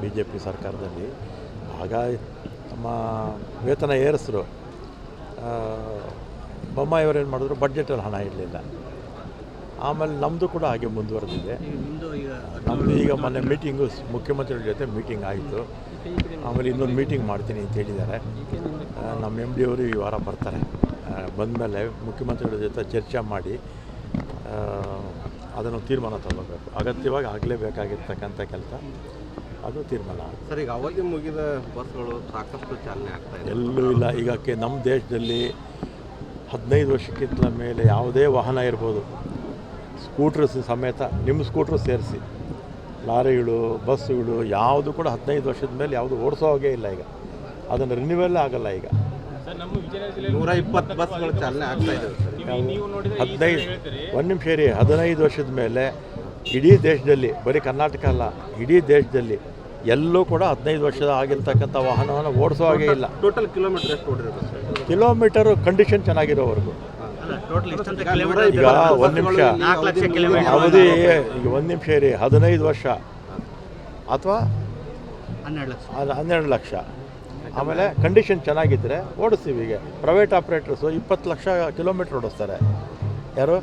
BJP ಸರ್ಕಾರದಲ್ಲಿ. ಆಗ ನಮ್ಮ ವೇತನ ಏರಿಸಿದ್ರು. ಬೊಮ್ಮಾಯಿಯವರು ಏನು ಮಾಡಿದ್ರು, ಬಡ್ಜೆಟಲ್ಲಿ ಹಣ ಇರಲಿಲ್ಲ. ಆಮೇಲೆ ನಮ್ಮದು ಕೂಡ ಹಾಗೆ ಮುಂದುವರೆದಿದೆ. ನಮ್ಮದು ಈಗ ಮೊನ್ನೆ ಮೀಟಿಂಗು ಮುಖ್ಯಮಂತ್ರಿಗಳ ಜೊತೆ ಮೀಟಿಂಗ್ ಆಯಿತು. ಆಮೇಲೆ ಇನ್ನೊಂದು ಮೀಟಿಂಗ್ ಮಾಡ್ತೀನಿ ಅಂತ ಹೇಳಿದ್ದಾರೆ. ನಮ್ಮ MD ಅವರು ಈ ವಾರ ಬರ್ತಾರೆ. ಬಂದಮೇಲೆ ಮುಖ್ಯಮಂತ್ರಿಗಳ ಜೊತೆ ಚರ್ಚೆ ಮಾಡಿ ಅದನ್ನು ತೀರ್ಮಾನ ತಗೋಬೇಕು. ಅಗತ್ಯವಾಗಿ ಆಗಲೇಬೇಕಾಗಿರ್ತಕ್ಕಂಥ ಕೆಲಸ, ಅದು ತೀರ್ಮಾನ ಆಗುತ್ತೆ. ಸರ್, ಈಗ ಅವಧಿ ಮುಗಿದ ಬಸ್ಗಳು ಸಾಕಷ್ಟು ಚಾಲನೆ ಆಗ್ತಾ ಇದೆ. ಎಲ್ಲೂ ಇಲ್ಲ. ಈಗ ನಮ್ಮ ದೇಶದಲ್ಲಿ 15 ವರ್ಷಕ್ಕಿಂತ ಮೇಲೆ ಯಾವುದೇ ವಾಹನ ಇರ್ಬೋದು, ಸ್ಕೂಟ್ರಸ್ ಸಮೇತ, ನಿಮ್ಮ ಸ್ಕೂಟ್ರು ಸೇರಿಸಿ, ಲಾರಿಗಳು, ಬಸ್ಸುಗಳು ಯಾವುದು ಕೂಡ 15 ವರ್ಷದ ಮೇಲೆ ಯಾವುದು ಓಡಿಸೋ ಹಾಗೆ ಇಲ್ಲ. ಈಗ ಅದನ್ನು ರಿನ್ಯೂವಲ್ ಆಗಲ್ಲ. ಈಗ 120 ಬಸ್ಗಳು ಚಾಲನೆ ಆಗ್ತಾ ಇದೆ. 15 ವರ್ಷದ ಮೇಲೆ ಇಡೀ ದೇಶದಲ್ಲಿ, ಬರೀ ಕರ್ನಾಟಕ ಅಲ್ಲ, ಇಡೀ ದೇಶದಲ್ಲಿ ಎಲ್ಲೂ ಕೂಡ 15 ವರ್ಷದ ಆಗಿರ್ತಕ್ಕಂಥ ವಾಹನವನ್ನು ಓಡಿಸೋ ಹಾಗೆ ಇಲ್ಲ. ಟೋಟಲ್ ಕಿಲೋಮೀಟರ್ ಎಷ್ಟು ಓಡಿರ್ಬೇಕು? Kilometre condition ಚೆನ್ನಾಗಿರೋವರೆಗೂ. ಈಗ ಒಂದು ನಿಮಿಷ ಅವಧಿ, ಈಗ ಒಂದು ನಿಮಿಷ ಇರಿ, 15 ವರ್ಷ ಅಥವಾ 12 ಲಕ್ಷ. ಆಮೇಲೆ ಕಂಡೀಷನ್ ಚೆನ್ನಾಗಿದ್ದರೆ ಓಡಿಸ್ತೀವಿ. ಈಗ ಪ್ರೈವೇಟ್ ಆಪ್ರೇಟರ್ಸು 20 ಲಕ್ಷ ಕಿಲೋಮೀಟ್ರ್ ಓಡಿಸ್ತಾರೆ. ಯಾರು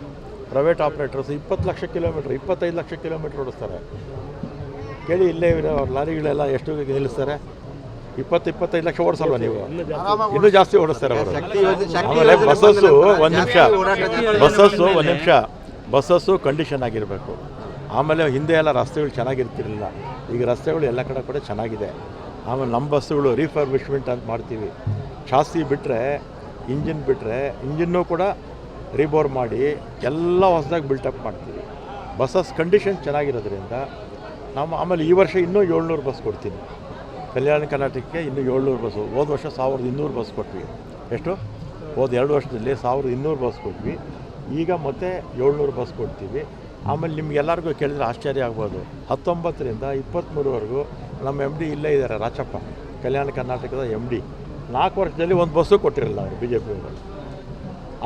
private operators 20 lakh kilometre, 25 lakh kilometre ಓಡಿಸ್ತಾರೆ. ಕೇಳಿ, ಇಲ್ಲೇ ಲಾರಿಗಳೆಲ್ಲ ಎಷ್ಟು ನಿಲ್ಲಿಸ್ತಾರೆ? 20-25 ಲಕ್ಷ ಓಡಿಸಲ್ವ ನೀವು? ಇನ್ನೂ ಜಾಸ್ತಿ ಓಡಿಸ್ತಾರೆ ಅವರು. ಆಮೇಲೆ ಬಸ್ಸಸ್ಸು ಒಂದು ನಿಮಿಷ ಬಸ್ಸಸ್ಸು ಕಂಡೀಷನ್ ಆಗಿರಬೇಕು. ಆಮೇಲೆ ಹಿಂದೆ ಎಲ್ಲ ರಸ್ತೆಗಳು ಚೆನ್ನಾಗಿರ್ತಿರಲಿಲ್ಲ. ಈಗ ರಸ್ತೆಗಳು ಎಲ್ಲ ಕಡೆ ಕೂಡ ಚೆನ್ನಾಗಿದೆ. ಆಮೇಲೆ ನಮ್ಮ ಬಸ್ಸುಗಳು ರೀಫರ್ಬಿಶ್ಮೆಂಟ್ ಅಂತ ಮಾಡ್ತೀವಿ. ಚಾಸಿ ಬಿಟ್ಟರೆ, ಇಂಜಿನ್ನೂ ಕೂಡ ರೀಬೋರ್ ಮಾಡಿ ಎಲ್ಲ ಹೊಸದಾಗಿ ಬಿಲ್ಟಪ್ ಮಾಡ್ತೀವಿ. ಬಸ್ಸಸ್ ಕಂಡೀಷನ್ ಚೆನ್ನಾಗಿರೋದ್ರಿಂದ ನಾವು ಆಮೇಲೆ ಈ ವರ್ಷ ಇನ್ನೂ 700 ಬಸ್ ಕೊಡ್ತೀನಿ. ಕಲ್ಯಾಣ ಕರ್ನಾಟಕಕ್ಕೆ ಇನ್ನೂ 700 ಬಸ್ಸು. ಹೋದ ವರ್ಷ 1200 ಬಸ್ ಕೊಟ್ವಿ. ಎಷ್ಟು? ಹೋದ 2 ವರ್ಷದಲ್ಲಿ 1200 ಬಸ್ ಕೊಟ್ವಿ. ಈಗ ಮತ್ತೆ 700 ಬಸ್ ಕೊಡ್ತೀವಿ. ಆಮೇಲೆ ನಿಮ್ಗೆಲ್ಲರಿಗೂ ಕೇಳಿದ್ರೆ ಆಶ್ಚರ್ಯ ಆಗ್ಬೋದು, 19ರಿಂದ 23ವರೆಗೂ ನಮ್ಮ MD ಇಲ್ಲೇ ಇದ್ದಾರೆ, ರಾಚಪ್ಪ, ಕಲ್ಯಾಣ ಕರ್ನಾಟಕದ MD. 4 ವರ್ಷದಲ್ಲಿ ಒಂದು ಬಸ್ಸು ಕೊಟ್ಟಿರಲ್ಲ ಅವರು, BJP ಅವರು.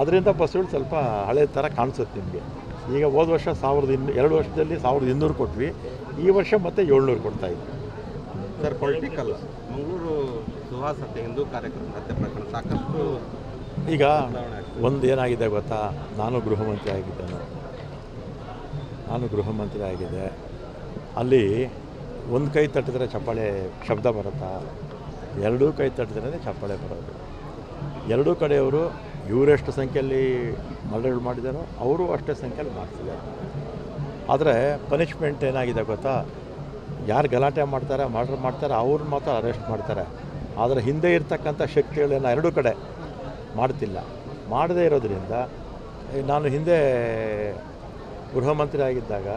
ಅದರಿಂದ ಬಸ್ಸುಗಳು ಸ್ವಲ್ಪ ಹಳೆ ಥರ ಕಾಣಿಸುತ್ತೆ ನಿಮಗೆ. ಈಗ ಹೋದ ವರ್ಷ 2 ವರ್ಷದಲ್ಲಿ 1200 ಕೊಟ್ವಿ. ಈ ವರ್ಷ ಮತ್ತೆ 700 ಕೊಡ್ತಾಯಿದ್ವಿ. ಸರ್, ಪೊಲಿಟಿಕಲ್ ಮಂಗಳೂರು ಸುಹಾಸತೆ ಹಿಂದೂ ಕಾರ್ಯಕ್ರಮ ಹತ್ಯೆ ಪ್ರಕರಣ ಸಾಕಷ್ಟು ಈಗ ಒಂದು ಏನಾಗಿದೆ ಗೊತ್ತಾ, ನಾನು ಗೃಹ ಮಂತ್ರಿ ಆಗಿದೆ. ಅಲ್ಲಿ ಒಂದು ಕೈ ತಟ್ಟಿದ್ರೆ ಚಪ್ಪಾಳೆ ಶಬ್ದ ಬರುತ್ತಾ? 2 ಕೈ ತಟ್ಟಿದ್ರೆ ಚಪ್ಪಾಳೆ ಬರೋದು. 2 ಕಡೆಯವರು ಇವರೆಷ್ಟು ಸಂಖ್ಯೆಯಲ್ಲಿ ಮರ್ಡರ್ಗಳು ಮಾಡಿದಾರೋ ಅವರು ಅಷ್ಟೇ ಸಂಖ್ಯೆಯಲ್ಲಿ ಮಾಡ್ತಿದ್ದಾರೆ. ಆದರೆ ಪನಿಷ್ಮೆಂಟ್ ಏನಾಗಿದೆ ಗೊತ್ತಾ, ಯಾರು ಗಲಾಟೆ ಮಾಡ್ತಾರೆ, ಮರ್ಡರ್ ಮಾಡ್ತಾರೆ, ಅವ್ರನ್ನ ಮಾತ್ರ ಅರೆಸ್ಟ್ ಮಾಡ್ತಾರೆ. ಆದರೆ ಹಿಂದೆ ಇರ್ತಕ್ಕಂಥ ಶಕ್ತಿಗಳನ್ನ 2 ಕಡೆ ಮಾಡ್ತಿಲ್ಲ. ಮಾಡದೇ ಇರೋದ್ರಿಂದ ನಾನು ಹಿಂದೆ ಗೃಹ ಮಂತ್ರಿ ಆಗಿದ್ದಾಗ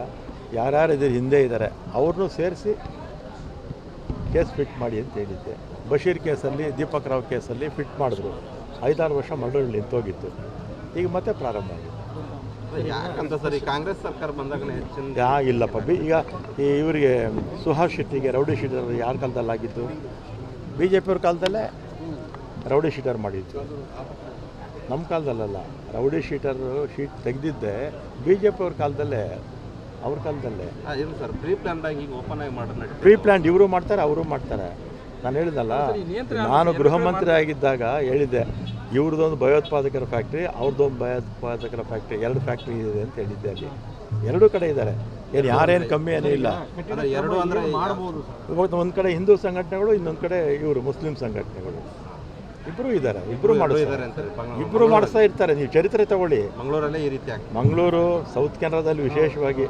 ಯಾರ್ಯಾರು ಇದ್ರ ಹಿಂದೆ ಇದ್ದಾರೆ ಅವ್ರನ್ನೂ ಸೇರಿಸಿ ಕೇಸ್ ಫಿಟ್ ಮಾಡಿ ಅಂತ ಹೇಳಿದ್ದೆ. ಬಶೀರ್ ಕೇಸಲ್ಲಿ, ದೀಪಕ್ ರಾವ್ ಕೇಸಲ್ಲಿ ಫಿಟ್ ಮಾಡಿದ್ರು. 5-6 ವರ್ಷ ಮರ್ಡರ್ಗಳು ನಿಂತೋಗಿತ್ತು. ಈಗ ಮತ್ತೆ ಪ್ರಾರಂಭ ಆಗಿದೆ. ಯಾಕಂತ ಸರ್, ಈ ಕಾಂಗ್ರೆಸ್ ಸರ್ಕಾರ ಬಂದಾಗ ಹೆಚ್ಚಿನ ಇಲ್ಲಪ್ಪ. ಈಗ ಇವರಿಗೆ ಸುಹಾಸ್ ಶೆಟ್ಟಿಗೆ ರೌಡಿ ಶೀಟರ್ ಯಾರ ಕಾಲದಲ್ಲಿ ಆಗಿದ್ದು? BJP ಅವ್ರ ಕಾಲದಲ್ಲೇ ರೌಡಿ ಶೀಟರ್ ಮಾಡಿದ್ದು. ನಮ್ಮ ಕಾಲದಲ್ಲ. ರೌಡಿ ಶೀಟ್ ತೆಗೆದಿದ್ದೆ BJP ಅವ್ರ ಕಾಲದಲ್ಲೇ, ಅವ್ರ ಕಾಲದಲ್ಲೇ. ಇಲ್ಲ ಸರ್, ಪ್ರೀ ಪ್ಲಾನ್ಡ್ ಆಗಿ ಓಪನ್ ಆಗಿ ಮಾಡೋಣ. ಪ್ರೀ ಪ್ಲಾನ್ಡ್ ಇವರು ಮಾಡ್ತಾರೆ, ಅವರು ಮಾಡ್ತಾರೆ. ನಾನು ಹೇಳಿದಲ್ಲ, ನಾನು ಗೃಹ ಮಂತ್ರಿ ಆಗಿದ್ದಾಗ ಹೇಳಿದ್ದೆ, ಇವ್ರದ್ದೊಂದು ಭಯೋತ್ಪಾದಕರ ಫ್ಯಾಕ್ಟ್ರಿ, ಅವ್ರದ್ದೊಂದು ಭಯೋತ್ಪಾದಕರ ಫ್ಯಾಕ್ಟ್ರಿ, 2 ಫ್ಯಾಕ್ಟ್ರಿ ಇದೆ ಅಂತ ಹೇಳಿದ್ದೆ. ಅಲ್ಲಿ 2 ಕಡೆ ಇದ್ದಾರೆ. ಏನು ಯಾರೇನು ಕಮ್ಮಿ ಏನೂ ಇಲ್ಲ. ಒಂದು ಕಡೆ ಹಿಂದೂ ಸಂಘಟನೆಗಳು, ಇನ್ನೊಂದು ಕಡೆ ಇವರು ಮುಸ್ಲಿಂ ಸಂಘಟನೆಗಳು. ಇಬ್ಬರು ಇದ್ದಾರೆ. ಇಬ್ಬರು ಮಾಡಿಸ್ತಾ ಇರ್ತಾರೆ. ನೀವು ಚರಿತ್ರೆ ತಗೊಳ್ಳಿ. ಮಂಗಳೂರಲ್ಲೇ ಈ ರೀತಿ ಮಂಗಳೂರು, ಸೌತ್ ಕೆನರಾದಲ್ಲಿ ವಿಶೇಷವಾಗಿ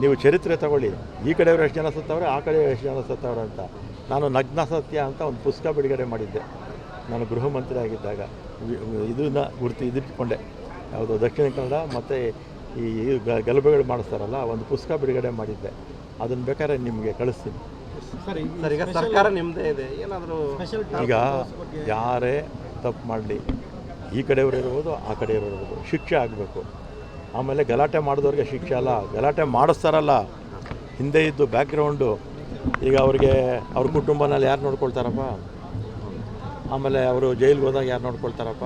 ನೀವು ಚರಿತ್ರೆ ತಗೊಳ್ಳಿ. ಈ ಕಡೆಯವರು ಎಷ್ಟು ಜನ ಸತ್ತವ್ರೆ, ಆ ಕಡೆ ಎಷ್ಟು ಜನ ಸತ್ತವ್ರೆ ಅಂತ. ನಾನು ನಗ್ನ ಸತ್ಯ ಅಂತ ಒಂದು ಪುಸ್ತಕ ಬಿಡುಗಡೆ ಮಾಡಿದ್ದೆ ನಾನು ಗೃಹ ಮಂತ್ರಿ ಆಗಿದ್ದಾಗ. ಇದನ್ನು ಇದಿಟ್ಕೊಂಡೆ, ಯಾವುದು ದಕ್ಷಿಣ ಕನ್ನಡ ಮತ್ತು ಈ ಗಲಭೆಗಳು ಮಾಡಿಸ್ತಾರಲ್ಲ, ಒಂದು ಪುಸ್ತಕ ಬಿಡುಗಡೆ ಮಾಡಿದ್ದೆ. ಅದನ್ನು ಬೇಕಾದ್ರೆ ನಿಮಗೆ ಕಳಿಸ್ತೀನಿ. ಸರ್, ಈಗ ಸರ್ಕಾರ ನಿಮ್ಮದೇ ಇದೆ, ಏನಾದರೂ ಈಗ ಯಾರೇ ತಪ್ಪು ಮಾಡಲಿ, ಈ ಕಡೆಯವರು ಇರ್ಬೋದು, ಆ ಕಡೆಯವರು ಇರ್ಬೋದು, ಶಿಕ್ಷೆ ಆಗಬೇಕು. ಆಮೇಲೆ ಗಲಾಟೆ ಮಾಡಿದವ್ರಿಗೆ ಶಿಕ್ಷೆ ಅಲ್ಲ, ಗಲಾಟೆ ಮಾಡಿಸ್ತಾರಲ್ಲ ಹಿಂದೆ ಇದ್ದು ಬ್ಯಾಕ್ಗ್ರೌಂಡು, ಈಗ ಅವ್ರಿಗೆ ಅವ್ರ ಕುಟುಂಬನಲ್ಲಿ ಯಾರು ನೋಡ್ಕೊಳ್ತಾರಪ್ಪ? ಆಮೇಲೆ ಅವರು ಜೈಲಿಗೆ ಹೋದಾಗ ಯಾರು ನೋಡ್ಕೊಳ್ತಾರಪ್ಪ?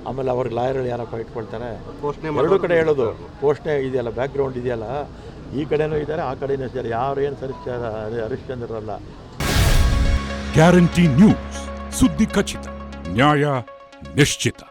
ಆಮೇಲೆ ಅವ್ರಿಗೆ ಲಾಯರ್ಗಳು ಯಾರಪ್ಪ ಇಟ್ಕೊಳ್ತಾರೆ? ಪೋಷಣೆ ಎರಡೂ ಕಡೆ ಹೇಳೋದು ಪೋಷಣೆ ಇದೆಯಲ್ಲ, ಬ್ಯಾಕ್ಗ್ರೌಂಡ್ ಇದೆಯಲ್ಲ, ಈ ಕಡೆನೂ ಇದ್ದಾರೆ ಆ ಕಡೆನೂ ಇದ್ದಾರೆ. ಯಾರು ಏನು ಹರಿಶ್ಚಂದ್ರರಲ್ಲ. ಗ್ಯಾರಂಟಿ ನ್ಯೂಸ್, ಸುದ್ದಿ ಖಚಿತ, ನ್ಯಾಯ ನಿಶ್ಚಿತ.